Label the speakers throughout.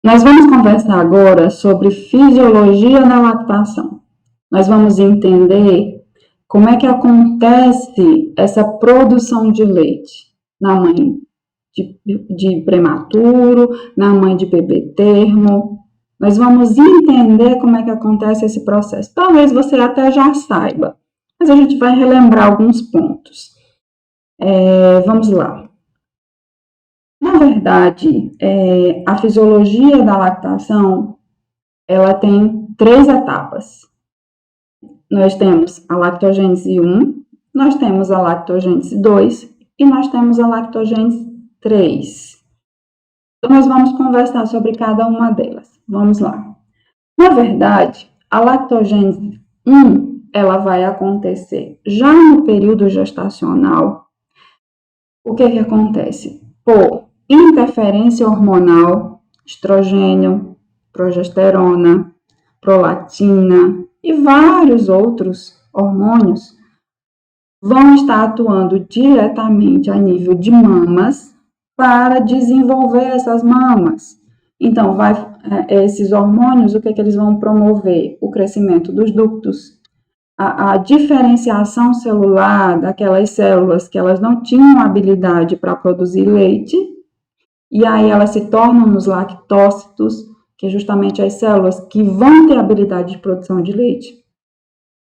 Speaker 1: Nós vamos conversar agora sobre fisiologia na lactação. Nós vamos entender como é que acontece essa produção de leite na mãe de prematuro, na mãe de bebê termo. Nós vamos entender como é que acontece esse processo. Talvez você até já saiba, mas a gente vai relembrar alguns pontos. Vamos lá. Na verdade, a fisiologia da lactação, ela tem 3 etapas. Nós temos a lactogênese 1, nós temos a lactogênese 2 e nós temos a lactogênese 3. Então, nós vamos conversar sobre cada uma delas. Vamos lá. Na verdade, a lactogênese 1, ela vai acontecer já no período gestacional. O que acontece? Por interferência hormonal, estrogênio, progesterona, prolactina e vários outros hormônios vão estar atuando diretamente a nível de mamas para desenvolver essas mamas. Então, esses hormônios, o que eles vão promover? O crescimento dos ductos, a diferenciação celular daquelas células que elas não tinham habilidade para produzir leite, e aí elas se tornam nos lactócitos, que é justamente as células que vão ter habilidade de produção de leite.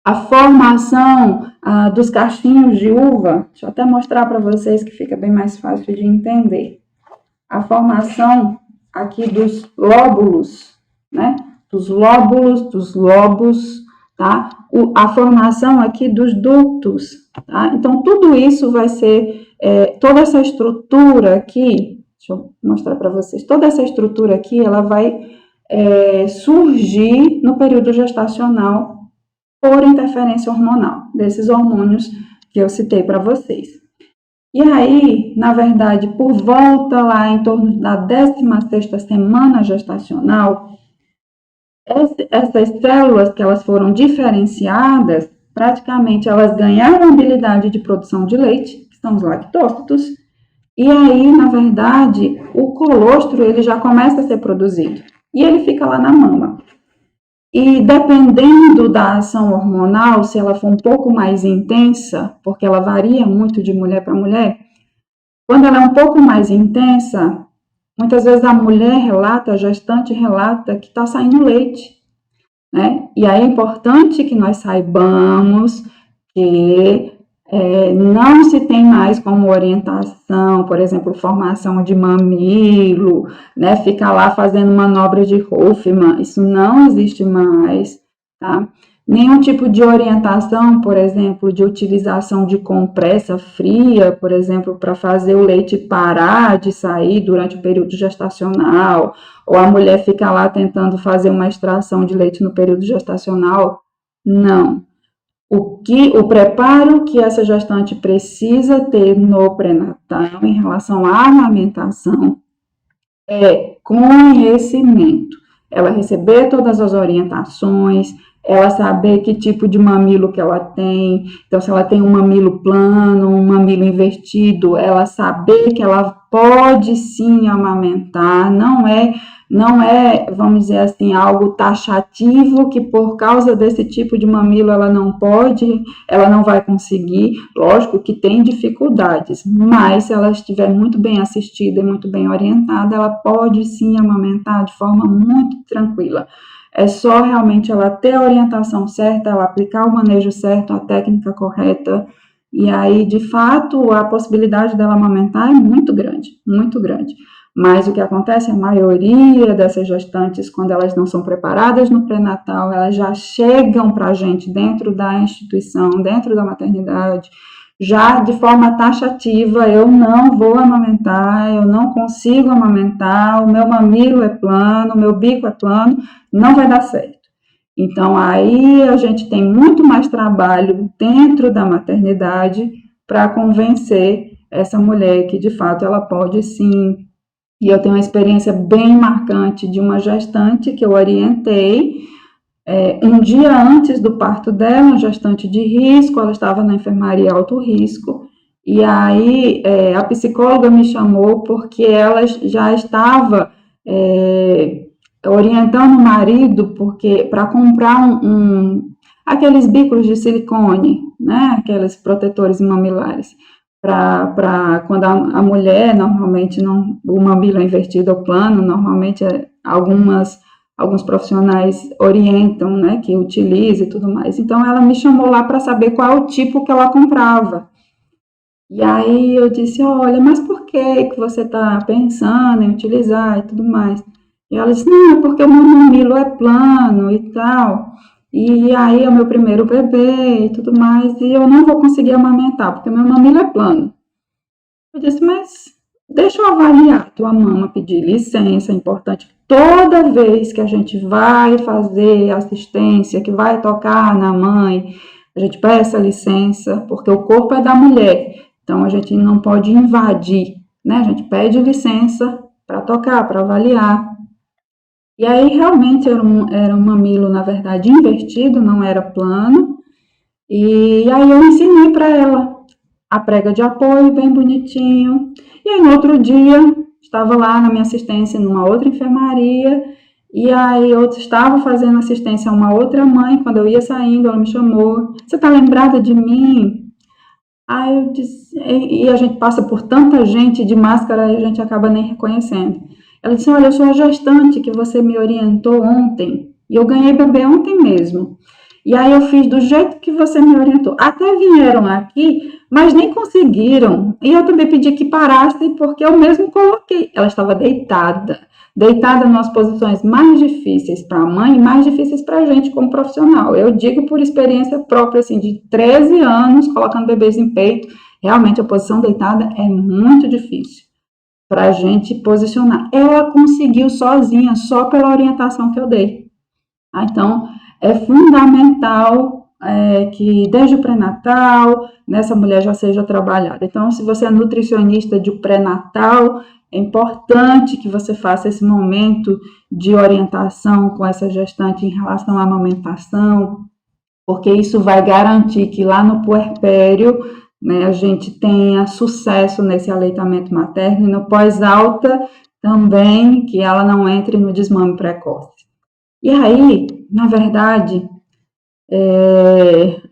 Speaker 1: A formação dos cachinhos de uva, deixa eu até mostrar para vocês que fica bem mais fácil de entender. A formação aqui dos lóbulos, né? Dos lobos, tá? A formação aqui dos ductos, tá? Então, tudo isso vai ser, toda essa estrutura aqui, deixa eu mostrar para vocês, toda essa estrutura aqui, ela vai surgir no período gestacional por interferência hormonal, desses hormônios que eu citei para vocês. E aí, na verdade, por volta lá em torno da 16ª semana gestacional, essas células que elas foram diferenciadas, praticamente elas ganharam habilidade de produção de leite, que são os lactócitos, e aí, na verdade, o colostro ele já começa a ser produzido, e ele fica lá na mama. E dependendo da ação hormonal, se ela for um pouco mais intensa, porque ela varia muito de mulher para mulher, quando ela é um pouco mais intensa, muitas vezes a mulher relata, a gestante relata que está saindo leite, né? E aí é importante que nós saibamos que não se tem mais como orientação, por exemplo, formação de mamilo, né? Ficar lá fazendo manobra de Hoffman, isso não existe mais, tá? Nenhum tipo de orientação, por exemplo, de utilização de compressa fria, por exemplo, para fazer o leite parar de sair durante o período gestacional, ou a mulher fica lá tentando fazer uma extração de leite no período gestacional, não. O preparo que essa gestante precisa ter no pré-natal em relação à amamentação é conhecimento. Ela receber todas as orientações, ela saber que tipo de mamilo que ela tem. Então, se ela tem um mamilo plano, um mamilo invertido, ela saber que ela pode sim amamentar, não é, vamos dizer assim, algo taxativo que por causa desse tipo de mamilo ela não pode, ela não vai conseguir. Lógico que tem dificuldades, mas se ela estiver muito bem assistida e muito bem orientada, ela pode sim amamentar de forma muito tranquila. É só realmente ela ter a orientação certa, ela aplicar o manejo certo, a técnica correta, e aí, de fato, a possibilidade dela amamentar é muito grande, muito grande. Mas o que acontece, a maioria dessas gestantes, quando elas não são preparadas no pré-natal, elas já chegam para a gente dentro da instituição, dentro da maternidade, já de forma taxativa: eu não vou amamentar, eu não consigo amamentar, o meu mamilo é plano, o meu bico é plano, não vai dar certo. Então, aí a gente tem muito mais trabalho dentro da maternidade para convencer essa mulher que, de fato, ela pode sim. E eu tenho uma experiência bem marcante de uma gestante que eu orientei um dia antes do parto dela, uma gestante de risco, ela estava na enfermaria alto risco, e aí a psicóloga me chamou porque ela já estava orientando o marido porque para comprar aqueles bicos de silicone, né, aqueles protetores mamilares, para quando a mulher, normalmente, não, o mamilo é invertido ao plano, normalmente alguns profissionais orientam, né, que utilize e tudo mais. Então, ela me chamou lá para saber qual é o tipo que ela comprava. E aí eu disse, olha, mas por que você está pensando em utilizar e tudo mais? E ela disse, não, é porque o meu mamilo é plano e tal. E aí é o meu primeiro bebê e tudo mais, e eu não vou conseguir amamentar, porque meu mamilo é plano. Eu disse, mas deixa eu avaliar tua mama, pedir licença, é importante. Toda vez que a gente vai fazer assistência, que vai tocar na mãe, a gente peça licença, porque o corpo é da mulher. Então a gente não pode invadir, né? A gente pede licença para tocar, para avaliar. E aí realmente era um mamilo, na verdade, invertido, não era plano. E aí eu ensinei para ela a prega de apoio bem bonitinho. E aí no outro dia, estava lá na minha assistência numa outra enfermaria, e aí eu estava fazendo assistência a uma outra mãe, quando eu ia saindo, ela me chamou, você está lembrada de mim? Aí eu disse, e a gente passa por tanta gente de máscara e a gente acaba nem reconhecendo. Ela disse, olha, eu sou a gestante que você me orientou ontem, e eu ganhei bebê ontem mesmo. E aí eu fiz do jeito que você me orientou. Até vieram aqui, mas nem conseguiram. E eu também pedi que parasse, porque eu mesmo coloquei. Ela estava deitada. Deitada nas posições mais difíceis para a mãe e mais difíceis para a gente como profissional. Eu digo por experiência própria, assim, de 13 anos, colocando bebês em peito. Realmente a posição deitada é muito difícil para a gente posicionar. Ela conseguiu sozinha, só pela orientação que eu dei. Então, é fundamental que desde o pré-natal, nessa mulher já seja trabalhada. Então, se você é nutricionista de pré-natal, é importante que você faça esse momento de orientação com essa gestante em relação à amamentação, porque isso vai garantir que lá no puerpério, né, a gente tenha sucesso nesse aleitamento materno e no pós-alta também, que ela não entre no desmame precoce. E aí, na verdade,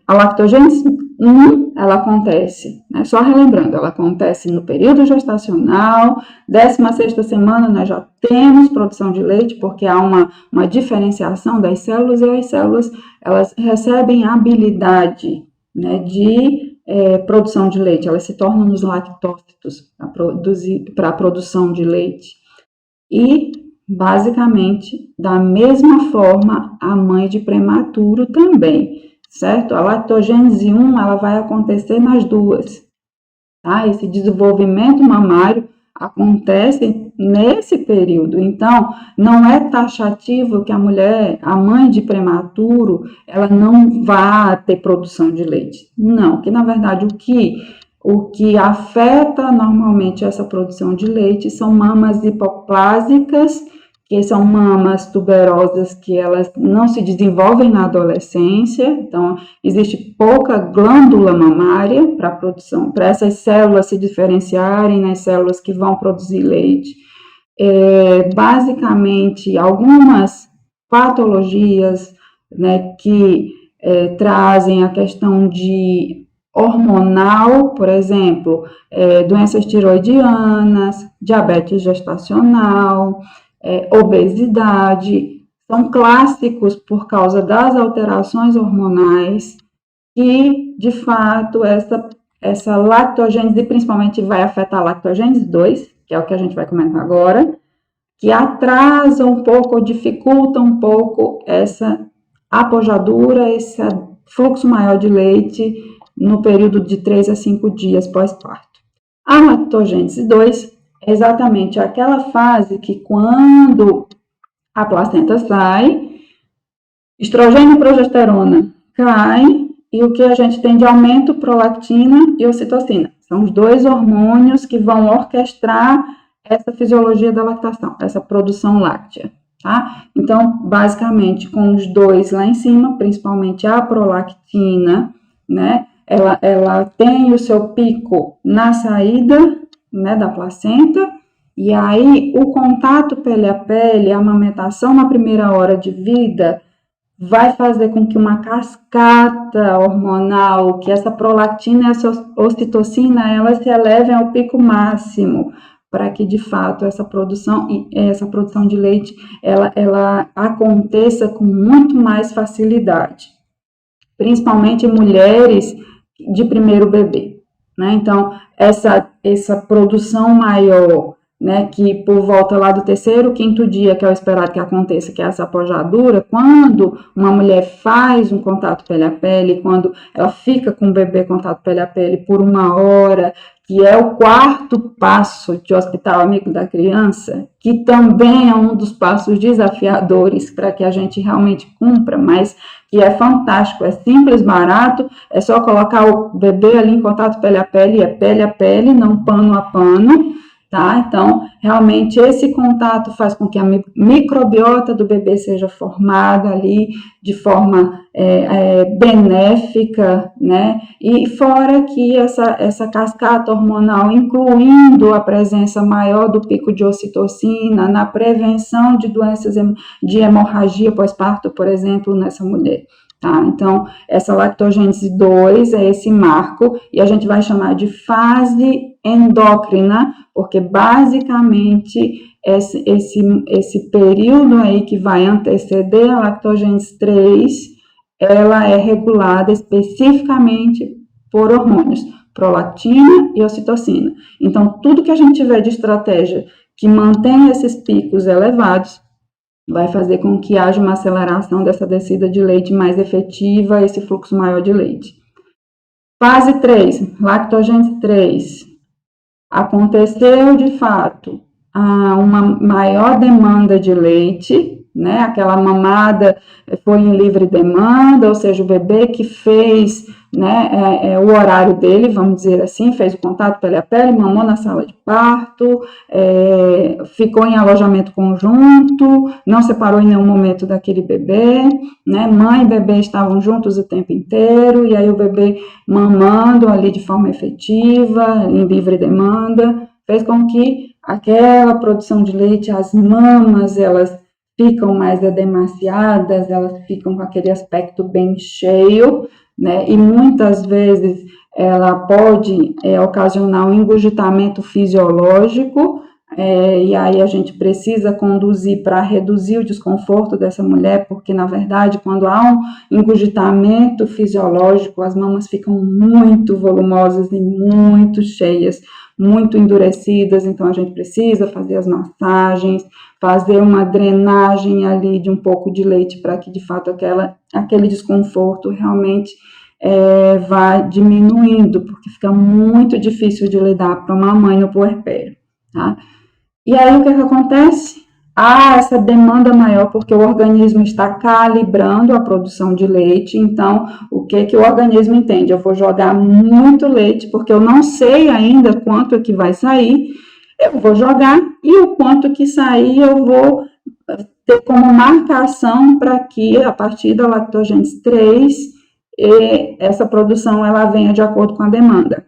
Speaker 1: a lactogênese 1, ela acontece, né? Só relembrando, ela acontece no período gestacional, 16ª semana nós já temos produção de leite, porque há uma diferenciação das células, e as células, elas recebem a habilidade, né, de produção de leite, elas se tornam os lactócitos para a produção de leite. E basicamente, da mesma forma, a mãe de prematuro também, certo? A lactogênese 1, ela vai acontecer nas duas, tá? Esse desenvolvimento mamário acontece nesse período. Então, não é taxativo que a mãe de prematuro, ela não vá ter produção de leite. Não, que na verdade o que afeta normalmente essa produção de leite são mamas hipoplásicas, que são mamas tuberosas que elas não se desenvolvem na adolescência, então existe pouca glândula mamária para a produção, para essas células se diferenciarem nas células que vão produzir leite. Basicamente, algumas patologias, né, que trazem a questão de hormonal, por exemplo, doenças tiroidianas, diabetes gestacional, obesidade, são clássicos por causa das alterações hormonais e, de fato, essa lactogênese principalmente vai afetar a lactogênese 2, que é o que a gente vai comentar agora, que atrasa um pouco ou dificulta um pouco essa apojadura, esse fluxo maior de leite no período de 3 a 5 dias pós-parto. A lactogênese 2 é exatamente aquela fase que quando a placenta sai, estrogênio e progesterona caem e o que a gente tem de aumento, prolactina e ocitocina. São os dois hormônios que vão orquestrar essa fisiologia da lactação, essa produção láctea, tá? Então, basicamente, com os dois lá em cima, principalmente a prolactina, né? Ela tem o seu pico na saída, né, da placenta, E aí, o contato pele a pele, a amamentação na primeira hora de vida, vai fazer com que uma cascata hormonal, que essa prolactina e essa ocitocina, elas se elevem ao pico máximo, para que de fato essa produção de leite ela aconteça com muito mais facilidade, principalmente em mulheres de primeiro bebê, né? Então essa produção maior, né, que por volta lá do terceiro, quinto dia, que é o esperado que aconteça, que é essa apojadura, quando uma mulher faz um contato pele a pele, quando ela fica com o bebê contato pele a pele por 1 hora, que é o 4º passo de Hospital Amigo da Criança, que também é um dos passos desafiadores para que a gente realmente cumpra, mas que é fantástico, é simples, barato, é só colocar o bebê ali em contato pele a pele, não pano a pano, tá? Então, realmente, esse contato faz com que a microbiota do bebê seja formada ali de forma benéfica, né? E fora que essa cascata hormonal, incluindo a presença maior do pico de ocitocina, na prevenção de doenças de hemorragia pós-parto, por exemplo, nessa mulher. Tá? Então, essa lactogênese 2 é esse marco, e a gente vai chamar de fase endócrina, porque basicamente esse período aí que vai anteceder a lactogênese 3, ela é regulada especificamente por hormônios, prolactina e ocitocina. Então, tudo que a gente tiver de estratégia que mantém esses picos elevados, vai fazer com que haja uma aceleração dessa descida de leite mais efetiva, esse fluxo maior de leite. Fase 3, lactogênese 3. Aconteceu, de fato, uma maior demanda de leite, né? Aquela mamada foi em livre demanda, ou seja, o bebê que fez, né, o horário dele, vamos dizer assim, fez o contato pele a pele, mamou na sala de parto, ficou em alojamento conjunto, não separou em nenhum momento daquele bebê, né? Mãe e bebê estavam juntos o tempo inteiro, e aí o bebê mamando ali de forma efetiva, em livre demanda, fez com que aquela produção de leite, as mamas, elas ficam mais edemaciadas, elas ficam com aquele aspecto bem cheio, né? E muitas vezes ela pode ocasionar um engurgitamento fisiológico, e aí a gente precisa conduzir para reduzir o desconforto dessa mulher, porque na verdade quando há um engurgitamento fisiológico, as mamas ficam muito volumosas e muito cheias, muito endurecidas, então a gente precisa fazer as massagens, fazer uma drenagem ali de um pouco de leite para que de fato aquele desconforto realmente vá diminuindo, porque fica muito difícil de lidar para uma mãe no puerpério, tá? E aí o que acontece? Essa demanda maior porque o organismo está calibrando a produção de leite, então o que o organismo entende? Eu vou jogar muito leite porque eu não sei ainda quanto é que vai sair, eu vou jogar e o quanto que sair eu vou ter como marcação para que a partir da lactogênese 3 essa produção ela venha de acordo com a demanda.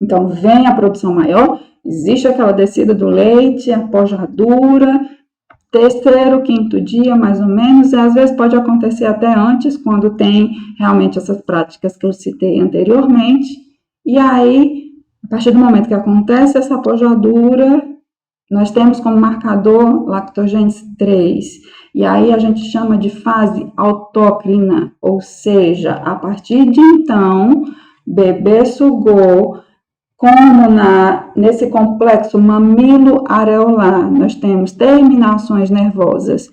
Speaker 1: Então vem a produção maior, existe aquela descida do leite, a pojadura, terceiro, quinto dia, mais ou menos, e às vezes pode acontecer até antes, quando tem realmente essas práticas que eu citei anteriormente, e aí, a partir do momento que acontece essa pojadura, nós temos como marcador lactogênese 3, e aí a gente chama de fase autócrina, ou seja, a partir de então, bebê sugou, como nesse complexo mamilo-areolar, nós temos terminações nervosas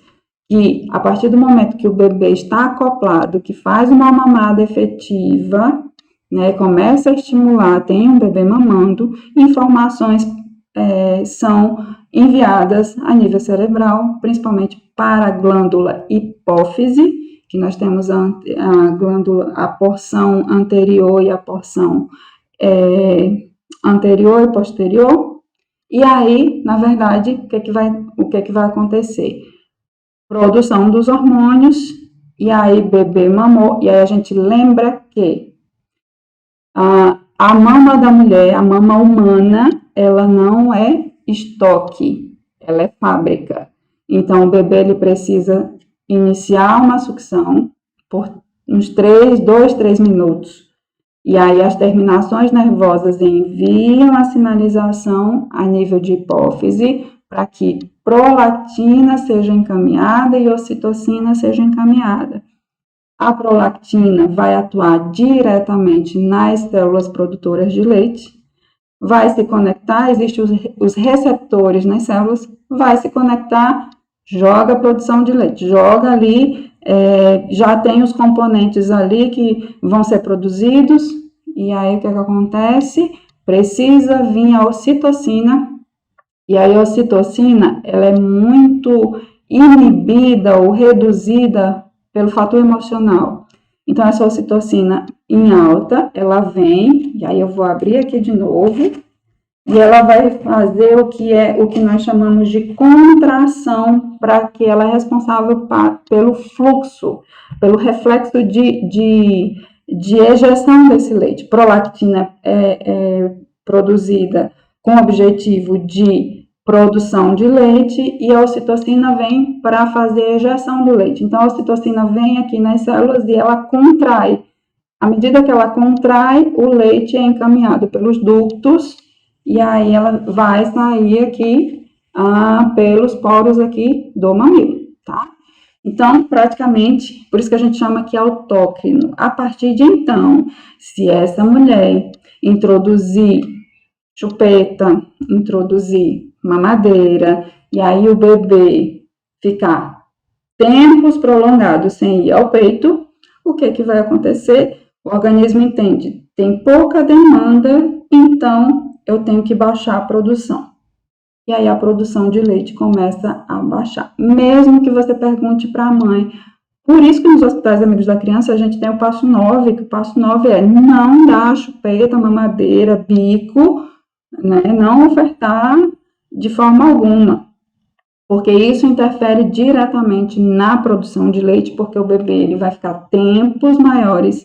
Speaker 1: que, a partir do momento que o bebê está acoplado, que faz uma mamada efetiva, né, começa a estimular, tem um bebê mamando, informações são enviadas a nível cerebral, principalmente para a glândula hipófise, que nós temos a glândula, a porção anterior e a porção anterior e posterior, e aí, na verdade, o que que vai acontecer? Produção dos hormônios, e aí bebê mamou, e aí a gente lembra que a mama da mulher, a mama humana, ela não é estoque, ela é fábrica. Então, o bebê ele precisa iniciar uma sucção por uns 2, 3 minutos. E aí as terminações nervosas enviam a sinalização a nível de hipófise para que prolactina seja encaminhada e ocitocina seja encaminhada. A prolactina vai atuar diretamente nas células produtoras de leite, vai se conectar, existem os receptores nas células, vai se conectar, joga a produção de leite, joga ali, já tem os componentes ali que vão ser produzidos, e aí o que acontece? Precisa vir a ocitocina, e aí a ocitocina, ela é muito inibida ou reduzida pelo fator emocional. Então, essa ocitocina em alta, ela vem, e aí eu vou abrir aqui de novo, e ela vai fazer o que nós chamamos de contração, para que ela é responsável pelo fluxo, pelo reflexo de ejeção desse leite. Prolactina é produzida com o objetivo de produção de leite e a ocitocina vem para fazer a ejeção do leite. Então, a ocitocina vem aqui nas células e ela contrai. À medida que ela contrai, o leite é encaminhado pelos ductos e aí ela vai sair aqui pelos poros aqui do mamilo, tá? Então, praticamente, por isso que a gente chama que é autócrino. A partir de então, se essa mulher introduzir chupeta, introduzir mamadeira, e aí o bebê ficar tempos prolongados sem ir ao peito, o que vai acontecer? O organismo entende, tem pouca demanda, então eu tenho que baixar a produção. E aí a produção de leite começa a baixar. Mesmo que você pergunte para a mãe. Por isso que nos hospitais amigos da criança a gente tem o passo 9, que o passo 9 é não dar chupeta, mamadeira, bico, né? Não ofertar de forma alguma, porque isso interfere diretamente na produção de leite, porque o bebê ele vai ficar tempos maiores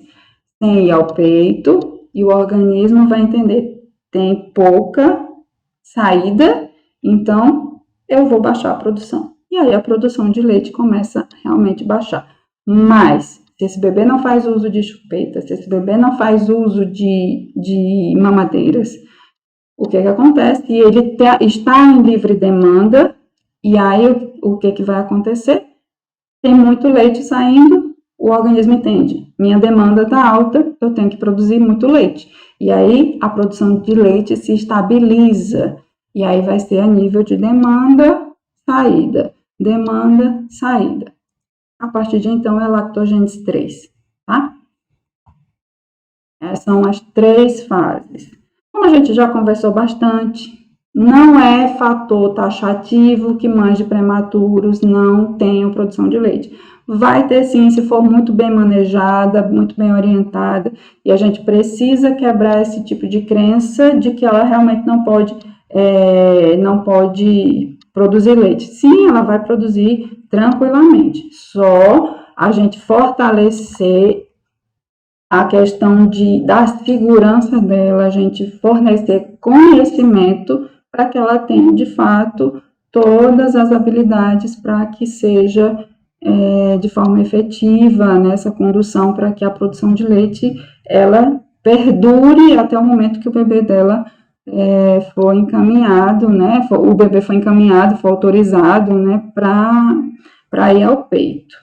Speaker 1: sem ir ao peito e o organismo vai entender, tem pouca saída, então eu vou baixar a produção. E aí a produção de leite começa realmente a baixar. Mas, se esse bebê não faz uso de chupeta, se esse bebê não faz uso de mamadeiras, o que acontece? E ele está em livre demanda, e aí o que vai acontecer? Tem muito leite saindo, o organismo entende, minha demanda está alta, eu tenho que produzir muito leite. E aí a produção de leite se estabiliza, e aí vai ser a nível de demanda, saída, demanda, saída. A partir de então é a lactogênese 3, tá? Essas são as 3 fases. Como a gente já conversou bastante, não é fator taxativo que mães de prematuros não tenham produção de leite. Vai ter sim, se for muito bem manejada, muito bem orientada, e a gente precisa quebrar esse tipo de crença de que ela realmente não pode produzir leite. Sim, ela vai produzir tranquilamente, só a gente fortalecer a questão da segurança dela, a gente fornecer conhecimento para que ela tenha, de fato, todas as habilidades para que seja de forma efetiva nessa condução, para que a produção de leite, ela perdure até o momento que o bebê dela for encaminhado, né? O bebê foi encaminhado, foi autorizado, né? Para ir ao peito.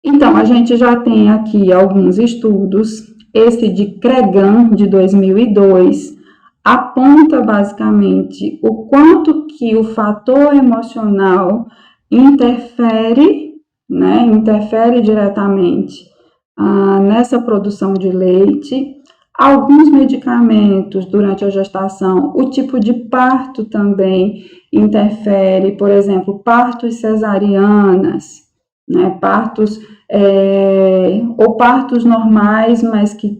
Speaker 1: Então, a gente já tem aqui alguns estudos. Esse de Cregan, de 2002, aponta basicamente o quanto que o fator emocional interfere, né? Interfere diretamente nessa produção de leite. Alguns medicamentos durante a gestação, o tipo de parto também interfere, por exemplo, partos cesarianas, né, partos ou partos normais, mas que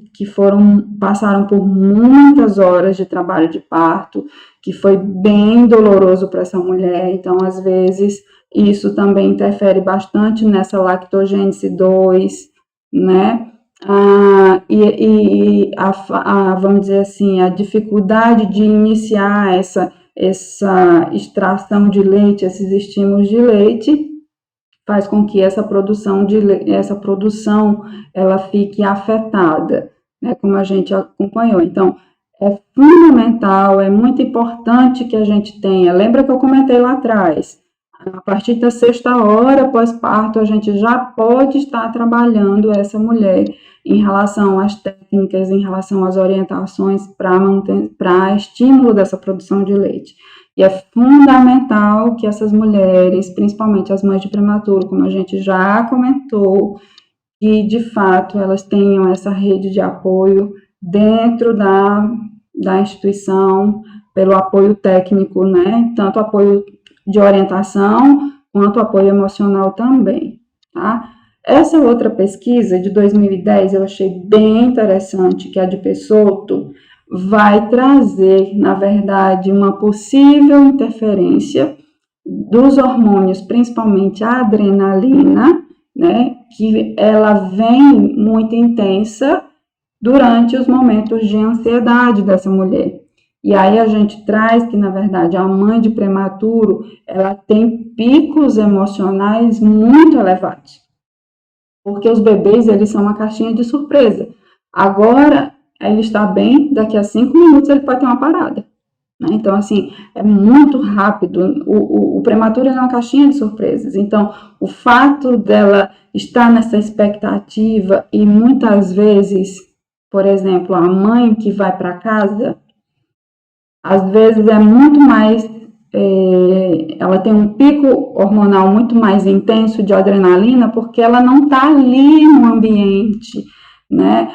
Speaker 1: passaram por muitas horas de trabalho de parto, que foi bem doloroso para essa mulher, então às vezes isso também interfere bastante nessa lactogênese 2, né? Vamos dizer assim, a dificuldade de iniciar essa extração de leite, esses estímulos de leite, faz com que essa produção ela fique afetada, né, como a gente acompanhou. Então, é fundamental, é muito importante que a gente tenha, lembra que eu comentei lá atrás, a partir da 6ª hora pós-parto, a gente já pode estar trabalhando essa mulher em relação às técnicas, em relação às orientações para estímulo dessa produção de leite. E é fundamental que essas mulheres, principalmente as mães de prematuro, como a gente já comentou, que de fato elas tenham essa rede de apoio dentro da instituição, pelo apoio técnico, né? Tanto apoio de orientação, quanto apoio emocional também, tá? Essa outra pesquisa de 2010 eu achei bem interessante, que é a de Pessotto, vai trazer, na verdade, uma possível interferência dos hormônios, principalmente a adrenalina, né, que ela vem muito intensa durante os momentos de ansiedade dessa mulher. E aí a gente traz que, na verdade, a mãe de prematuro, ela tem picos emocionais muito elevados. Porque os bebês, eles são uma caixinha de surpresa. Agora, ele está bem, daqui a 5 minutos ele pode ter uma parada. Né? Então, assim, é muito rápido. O prematuro é uma caixinha de surpresas. Então, o fato dela estar nessa expectativa e muitas vezes, por exemplo, a mãe que vai para casa, às vezes é muito mais, ela tem um pico hormonal muito mais intenso de adrenalina, porque ela não está ali no ambiente, né?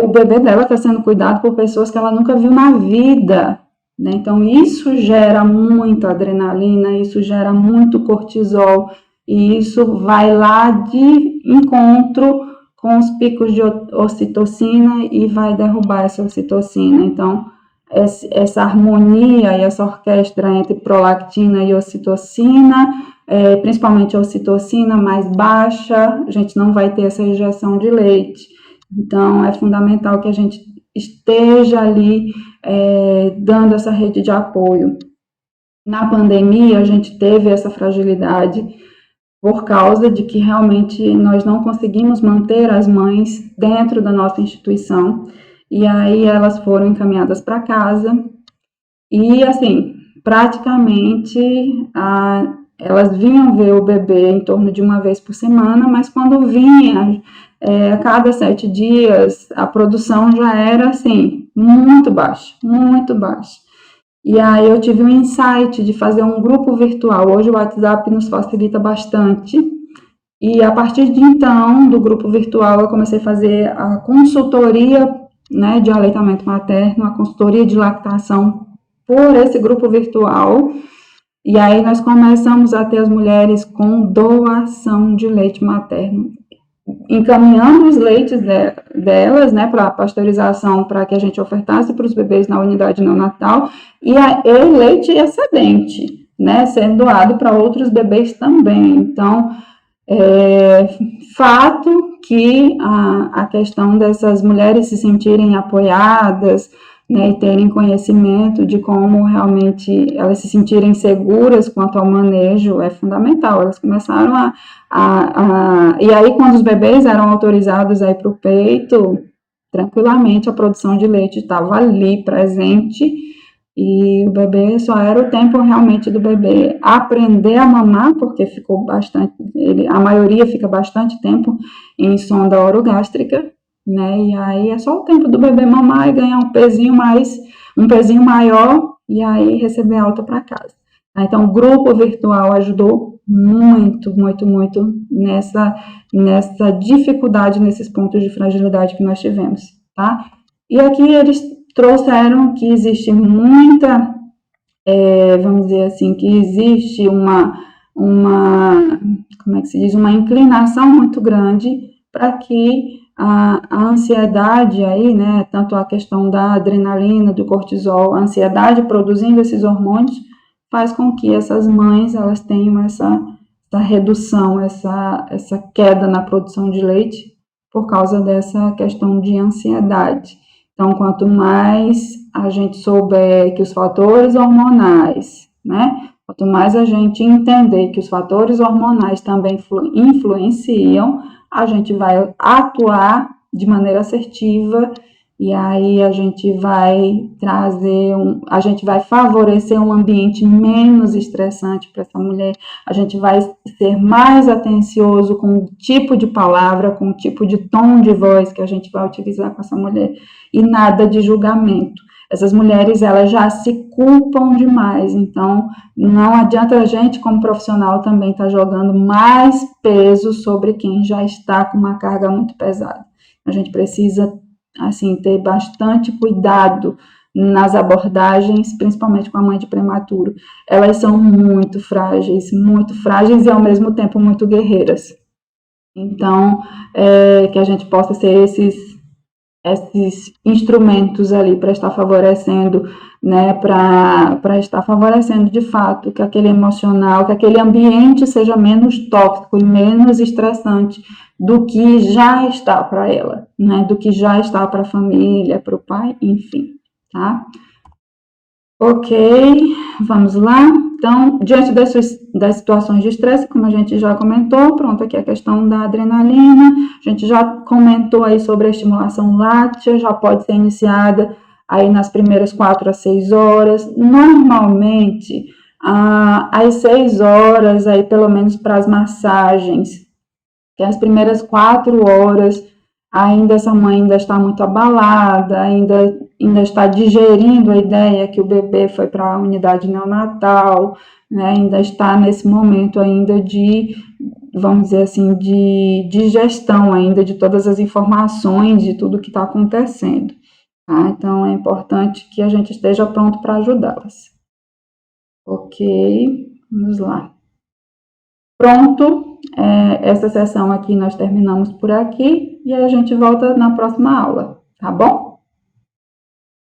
Speaker 1: O bebê dela está sendo cuidado por pessoas que ela nunca viu na vida, né? Então isso gera muita adrenalina, isso gera muito cortisol, e isso vai lá de encontro com os picos de ocitocina e vai derrubar essa ocitocina. Então, essa harmonia e essa orquestra entre prolactina e ocitocina, principalmente a ocitocina mais baixa, a gente não vai ter essa injeção de leite. Então, é fundamental que a gente esteja ali dando essa rede de apoio. Na pandemia, a gente teve essa fragilidade por causa de que realmente nós não conseguimos manter as mães dentro da nossa instituição. E aí elas foram encaminhadas para casa e, assim, praticamente elas vinham ver o bebê em torno de uma vez por semana, mas quando vinha a cada 7 dias, a produção já era, assim, muito baixa, muito baixa. E aí eu tive um insight de fazer um grupo virtual. Hoje o WhatsApp nos facilita bastante. E a partir de então, do grupo virtual, eu comecei a fazer a consultoria, né, de aleitamento materno, a consultoria de lactação por esse grupo virtual. E aí nós começamos a ter as mulheres com doação de leite materno, encaminhando os leites delas, né, para pasteurização, para que a gente ofertasse para os bebês na unidade neonatal, e leite excedente, né, sendo doado para outros bebês também. Então, fato que a questão dessas mulheres se sentirem apoiadas, né, e terem conhecimento de como realmente elas se sentirem seguras quanto ao manejo é fundamental. Elas começaram e aí quando os bebês eram autorizados a ir para o peito, tranquilamente a produção de leite estava ali presente, e o bebê só era o tempo realmente do bebê aprender a mamar, porque ficou bastante, a maioria fica bastante tempo em sonda orogástrica, né? E aí é só o tempo do bebê mamar e ganhar um pezinho maior, e aí receber alta para casa. Então, o grupo virtual ajudou muito, muito, muito nessa dificuldade, nesses pontos de fragilidade que nós tivemos, tá? E aqui eles trouxeram que existe muita, vamos dizer assim, que existe como é que se diz, uma inclinação muito grande para que a ansiedade aí, né, tanto a questão da adrenalina, do cortisol, a ansiedade produzindo esses hormônios, faz com que essas mães, elas tenham essa redução, essa queda na produção de leite por causa dessa questão de ansiedade. Então, quanto mais a gente souber que os fatores hormonais, né? Quanto mais a gente entender que os fatores hormonais também influenciam, a gente vai atuar de maneira assertiva e aí a gente vai a gente vai favorecer um ambiente menos estressante para essa mulher, a gente vai ser mais atencioso com o tipo de palavra, com o tipo de tom de voz que a gente vai utilizar com essa mulher e nada de julgamento. Essas mulheres, elas já se culpam demais, então não adianta a gente, como profissional, também estar jogando mais peso sobre quem já está com uma carga muito pesada. A gente precisa, assim, ter bastante cuidado nas abordagens, principalmente com a mãe de prematuro. Elas são muito frágeis e ao mesmo tempo muito guerreiras. Então, que a gente possa ser esses instrumentos ali para estar favorecendo, né, para estar favorecendo de fato que aquele emocional, que aquele ambiente seja menos tóxico e menos estressante do que já está para ela, né, do que já está para a família, para o pai, enfim, tá? Ok, vamos lá. Então, diante das situações de estresse, como a gente já comentou, pronto, aqui a questão da adrenalina, a gente já comentou aí sobre a estimulação láctea, já pode ser iniciada aí nas primeiras 4 a 6 horas, normalmente às 6 horas, aí pelo menos para as massagens, que as primeiras 4 horas, ainda essa mãe ainda está muito abalada, ainda está digerindo a ideia que o bebê foi para a unidade neonatal, né? Ainda está nesse momento ainda de, vamos dizer assim, de digestão ainda de todas as informações, de tudo que está acontecendo. Tá? Então, é importante que a gente esteja pronto para ajudá-las. Ok, vamos lá. Pronto. Essa sessão aqui nós terminamos por aqui e a gente volta na próxima aula, tá bom?